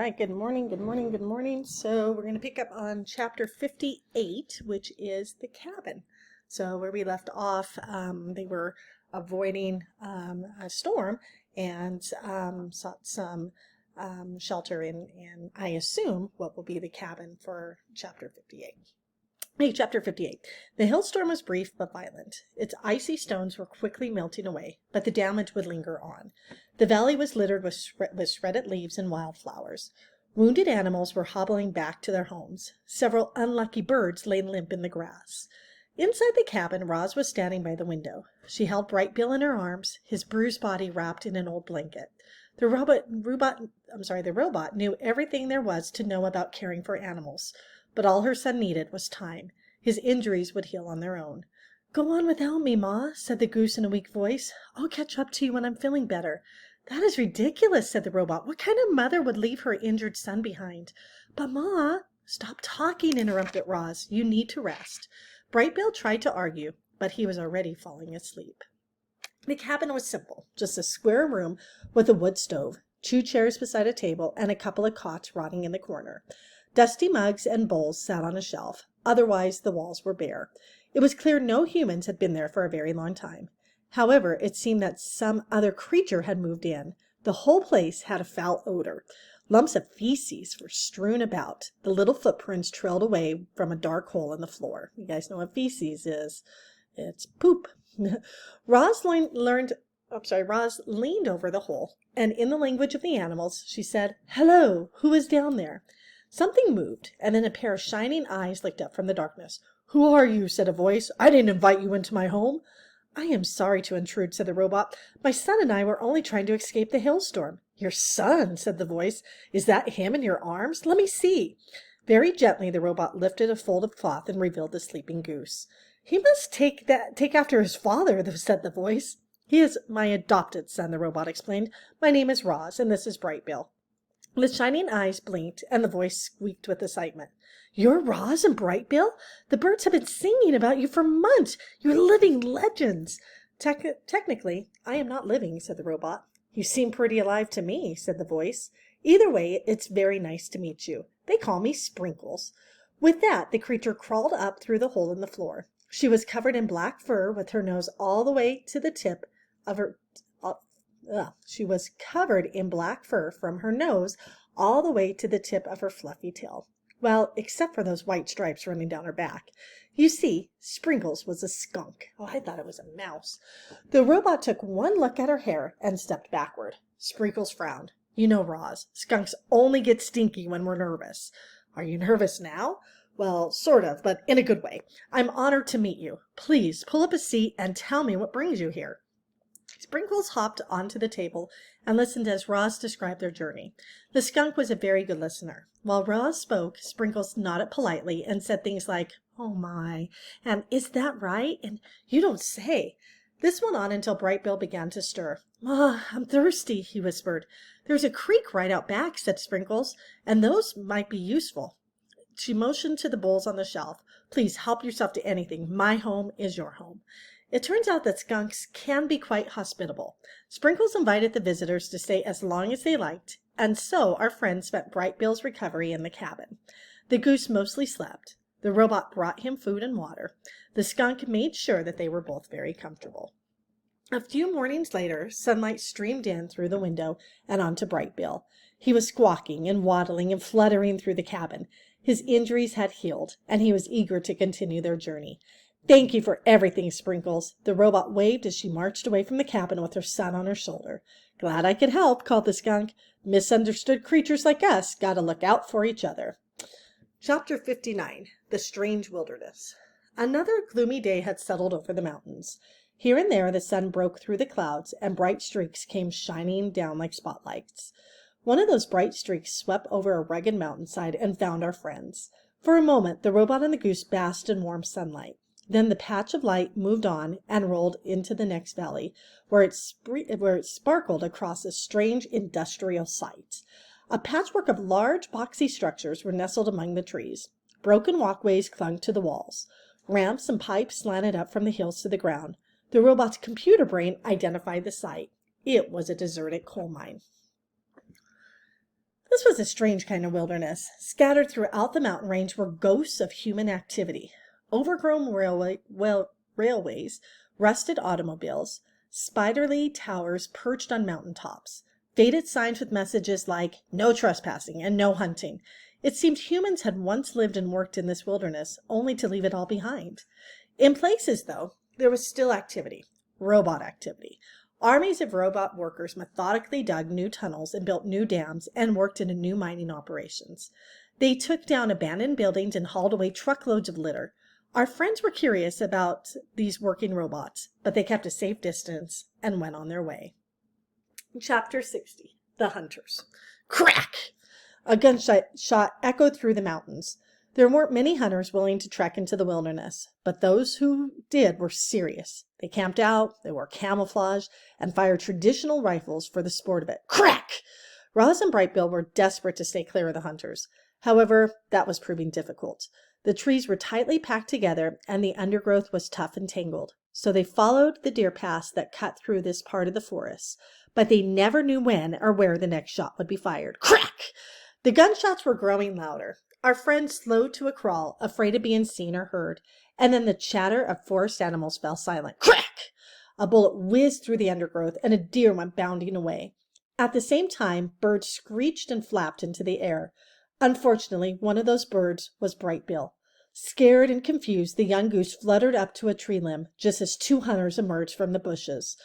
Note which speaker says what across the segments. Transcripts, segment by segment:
Speaker 1: right, good morning, good morning, good morning. So we're going to pick up on chapter 58, which is the cabin. So where we left off, they were avoiding a storm and sought some shelter in, I assume, what will be the cabin for chapter 58. Hey, chapter 58. The hailstorm was brief but violent. Its icy stones were quickly melting away, but the damage would linger on. The valley was littered with shredded leaves and wildflowers. Wounded animals were hobbling back to their homes. Several unlucky birds lay limp in the grass. Inside the cabin, Roz was standing by the window. She held Bright Bill in her arms, his bruised body wrapped in an old blanket. The robot knew everything there was to know about caring for animals. But all her son needed was time. His injuries would heal on their own. "Go on without me, Ma," said the goose in a weak voice. "I'll catch up to you when I'm feeling better." "That is ridiculous," said the robot. "What kind of mother would leave her injured son behind?" "But, Ma—" "Stop talking," interrupted Roz. "You need to rest." Bright Bill tried to argue, but he was already falling asleep. The cabin was simple, just a square room with a wood stove, 2 chairs beside a table, and a couple of cots rotting in the corner. Dusty mugs and bowls sat on a shelf. Otherwise, the walls were bare. It was clear no humans had been there for a very long time. However, it seemed that some other creature had moved in. The whole place had a foul odor. Lumps of feces were strewn about. The little footprints trailed away from a dark hole in the floor. You guys know what feces is. It's poop. Roz leaned over the hole, and in the language of the animals, she said, "Hello, who is down there?" Something moved, and then a pair of shining eyes looked up from the darkness. "Who are you?" said a voice. "I didn't invite you into my home." "I am sorry to intrude," said the robot. "My son and I were only trying to escape the hailstorm." "Your son?" said the voice. "Is that him in your arms? Let me see." Very gently the robot lifted a fold of cloth and revealed the sleeping goose. "He must take after his father," said the voice. "He is my adopted son," the robot explained. "My name is Roz, and this is Bright Bill." The shining eyes blinked, and the voice squeaked with excitement. "You're Roz and Bright Bill? The birds have been singing about you for months. You're living legends." Technically, I am not living," said the robot. "You seem pretty alive to me," said the voice. "Either way, it's very nice to meet you. They call me Sprinkles." With that, the creature crawled up through the hole in the floor. She was covered in black fur, with her nose all the way to the tip of her... She was covered in black fur from her nose all the way to the tip of her fluffy tail. Well, except for those white stripes running down her back. You see, Sprinkles was a skunk. Oh, I thought it was a mouse. The robot took one look at her hair and stepped backward. Sprinkles frowned. "You know, Roz, skunks only get stinky when we're nervous." "Are you nervous now?" "Well, sort of, but in a good way. I'm honored to meet you. Please pull up a seat and tell me what brings you here." Sprinkles hopped onto the table and listened as Roz described their journey. The skunk was a very good listener. While Roz spoke, Sprinkles nodded politely and said things like, "Oh my," and "Is that right?" and "You don't say." This went on until Bright Bill began to stir. I'm thirsty," he whispered. "There's a creek right out back," said Sprinkles, "and those might be useful." She motioned to the bowls on the shelf. "Please help yourself to anything. My home is your home." It turns out that skunks can be quite hospitable. Sprinkles invited the visitors to stay as long as they liked, and so our friends spent Bright Bill's recovery in the cabin. The goose mostly slept. The robot brought him food and water. The skunk made sure that they were both very comfortable. A few mornings later, sunlight streamed in through the window and onto Bright Bill. He was squawking and waddling and fluttering through the cabin. His injuries had healed, and he was eager to continue their journey. "Thank you for everything, Sprinkles." The robot waved as she marched away from the cabin with her son on her shoulder. "Glad I could help," called the skunk. "Misunderstood creatures like us gotta look out for each other." Chapter 59. The Strange Wilderness. Another gloomy day had settled over the mountains. Here and there the sun broke through the clouds, and bright streaks came shining down like spotlights. One of those bright streaks swept over a rugged mountainside and found our friends. For a moment, the robot and the goose basked in warm sunlight. Then the patch of light moved on and rolled into the next valley, where it sparkled across a strange industrial site. A patchwork of large, boxy structures were nestled among the trees. Broken walkways clung to the walls. Ramps and pipes slanted up from the hills to the ground. The robot's computer brain identified the site. It was a deserted coal mine. This was a strange kind of wilderness. Scattered throughout the mountain range were ghosts of human activity. Overgrown railways, rusted automobiles, spiderly towers perched on mountain tops, faded signs with messages like "No trespassing" and "No hunting." It seemed humans had once lived and worked in this wilderness, only to leave it all behind. In places, though, there was still activity. Robot activity. Armies of robot workers methodically dug new tunnels and built new dams and worked in new mining operations. They took down abandoned buildings and hauled away truckloads of litter. Our friends were curious about these working robots, but they kept a safe distance and went on their way. Chapter 60. The Hunters. Crack! A gunshot echoed through the mountains. There weren't many hunters willing to trek into the wilderness, but those who did were serious. They camped out, they wore camouflage, and fired traditional rifles for the sport of it. Crack! Roz and Brightbill were desperate to stay clear of the hunters. However, that was proving difficult. The trees were tightly packed together, and the undergrowth was tough and tangled. So they followed the deer paths that cut through this part of the forest, but they never knew when or where the next shot would be fired. Crack! The gunshots were growing louder. Our friends slowed to a crawl, afraid of being seen or heard, and then the chatter of forest animals fell silent. Crack! A bullet whizzed through the undergrowth, and a deer went bounding away. At the same time, birds screeched and flapped into the air. Unfortunately, one of those birds was Brightbill. Scared and confused, the young goose fluttered up to a tree limb just as two hunters emerged from the bushes.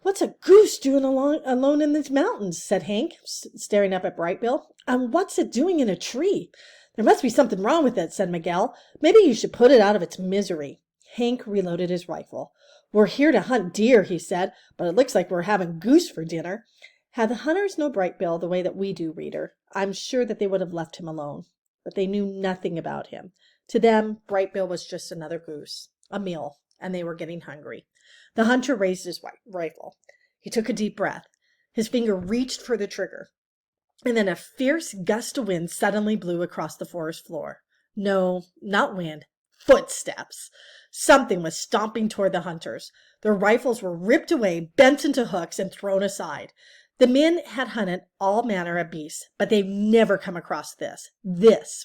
Speaker 1: "What's a goose doing alone in these mountains?" said Hank, staring up at Brightbill. "And what's it doing in a tree?" "There must be something wrong with it," said Miguel. "Maybe you should put it out of its misery." Hank reloaded his rifle. "We're here to hunt deer," he said, "but it looks like we're having goose for dinner." Had the hunters known Brightbill the way that we do, reader, I'm sure that they would have left him alone. But they knew nothing about him. To them, Brightbill was just another goose, a meal, and they were getting hungry. The hunter raised his rifle. He took a deep breath. His finger reached for the trigger. And then a fierce gust of wind suddenly blew across the forest floor. No, not wind. Footsteps. Something was stomping toward the hunters. Their rifles were ripped away, bent into hooks, and thrown aside. The men had hunted all manner of beasts, but they'd never come across this.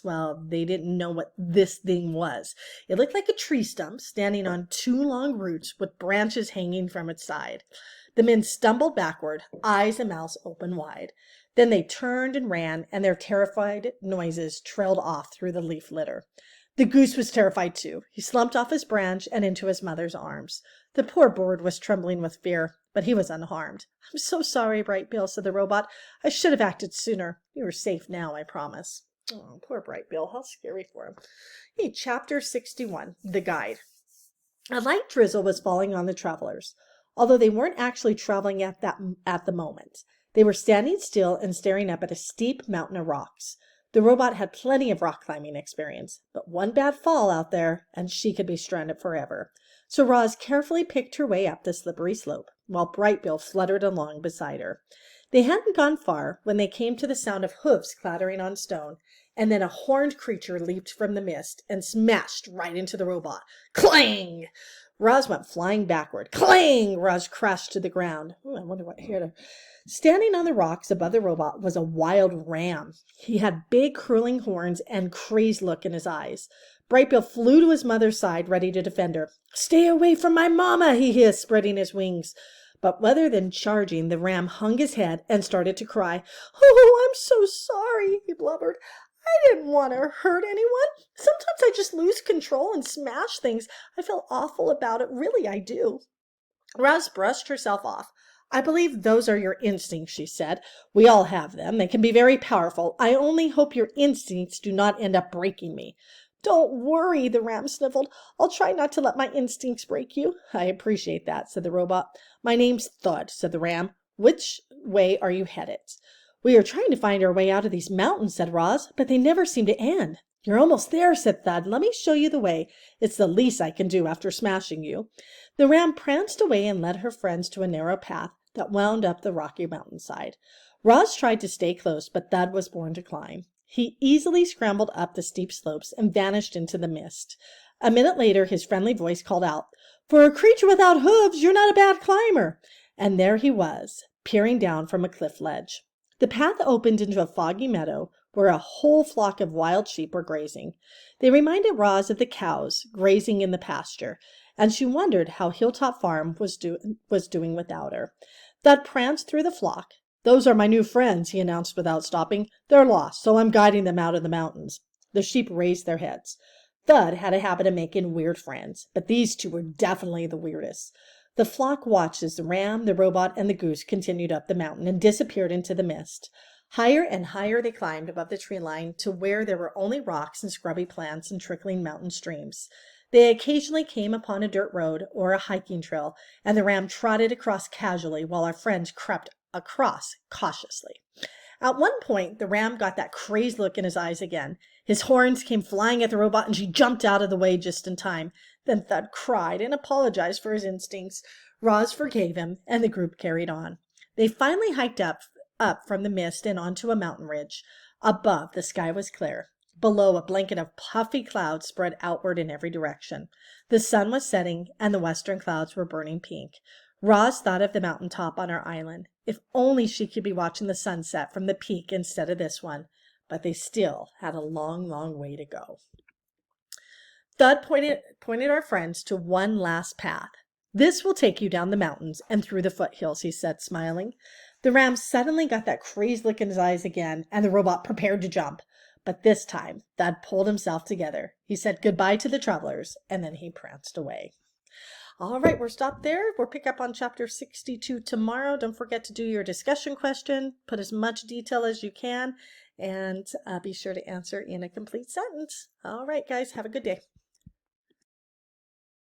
Speaker 1: Well, they didn't know what this thing was. It looked like a tree stump standing on two long roots with branches hanging from its side. The men stumbled backward, eyes and mouths open wide. Then they turned and ran, and their terrified noises trailed off through the leaf litter. The goose was terrified too. He slumped off his branch and into his mother's arms. The poor bird was trembling with fear, but he was unharmed. "I'm so sorry, Brightbill," said the robot. "I should have acted sooner. You are safe now, I promise." Oh, poor Brightbill. How scary for him. Hey, Chapter 61, The Guide. A light drizzle was falling on the travelers, although they weren't actually traveling at the moment. They were standing still and staring up at a steep mountain of rocks. The robot had plenty of rock climbing experience, but one bad fall out there and she could be stranded forever. So Roz carefully picked her way up the slippery slope, while Brightbill fluttered along beside her. They hadn't gone far when they came to the sound of hoofs clattering on stone, and then a horned creature leaped from the mist and smashed right into the robot. Clang! Roz went flying backward. Clang! Roz crashed to the ground. I wonder what here. Standing on the rocks above the robot was a wild ram. He had big curling horns and crazed look in his eyes. Brightbill flew to his mother's side, ready to defend her. "Stay away from my mama," he hissed, spreading his wings. But rather than charging, the ram hung his head and started to cry. "Oh, I'm so sorry," he blubbered. "I didn't want to hurt anyone. Sometimes I just lose control and smash things. I feel awful about it. Really, I do." Roz brushed herself off. "I believe those are your instincts," she said. "We all have them. They can be very powerful. I only hope your instincts do not end up breaking me." "Don't worry," the ram sniffled. "I'll try not to let my instincts break you." "I appreciate that," said the robot. "My name's Thud," said the ram. "Which way are you headed?" "We are trying to find our way out of these mountains," said Roz, "but they never seem to end." "You're almost there," said Thud. "Let me show you the way. It's the least I can do after smashing you." The ram pranced away and led her friends to a narrow path that wound up the rocky mountainside. Roz tried to stay close, but Thud was born to climb. He easily scrambled up the steep slopes and vanished into the mist. A minute later, his friendly voice called out, "For a creature without hooves, you're not a bad climber." And there he was, peering down from a cliff ledge. The path opened into a foggy meadow where a whole flock of wild sheep were grazing. They reminded Roz of the cows grazing in the pasture, and she wondered how Hilltop Farm was doing without her. Thud pranced through the flock. "Those are my new friends," he announced without stopping. "They're lost, so I'm guiding them out of the mountains." The sheep raised their heads. Thud had a habit of making weird friends, but these two were definitely the weirdest. The flock watched as the ram, the robot, and the goose continued up the mountain and disappeared into the mist. Higher and higher they climbed above the tree line to where there were only rocks and scrubby plants and trickling mountain streams. They occasionally came upon a dirt road or a hiking trail, and the ram trotted across casually while our friends crept across cautiously. At one point, the ram got that crazed look in his eyes again. His horns came flying at the robot, and she jumped out of the way just in time. Then Thud cried and apologized for his instincts. Roz forgave him, and the group carried on. They finally hiked up from the mist and onto a mountain ridge. Above, the sky was clear. Below, a blanket of puffy clouds spread outward in every direction. The sun was setting, and the western clouds were burning pink. Roz thought of the mountaintop on our island. If only she could be watching the sunset from the peak instead of this one. But they still had a long, long way to go. Thud pointed our friends to one last path. "This will take you down the mountains and through the foothills," he said, smiling. The ram suddenly got that crazed look in his eyes again, and the robot prepared to jump. But this time, Thud pulled himself together. He said goodbye to the travelers, and then he pranced away. All right, we're stopped there. We'll pick up on chapter 62 tomorrow. Don't forget to do your discussion question. Put as much detail as you can, and be sure to answer in a complete sentence. All right, guys, have a good day.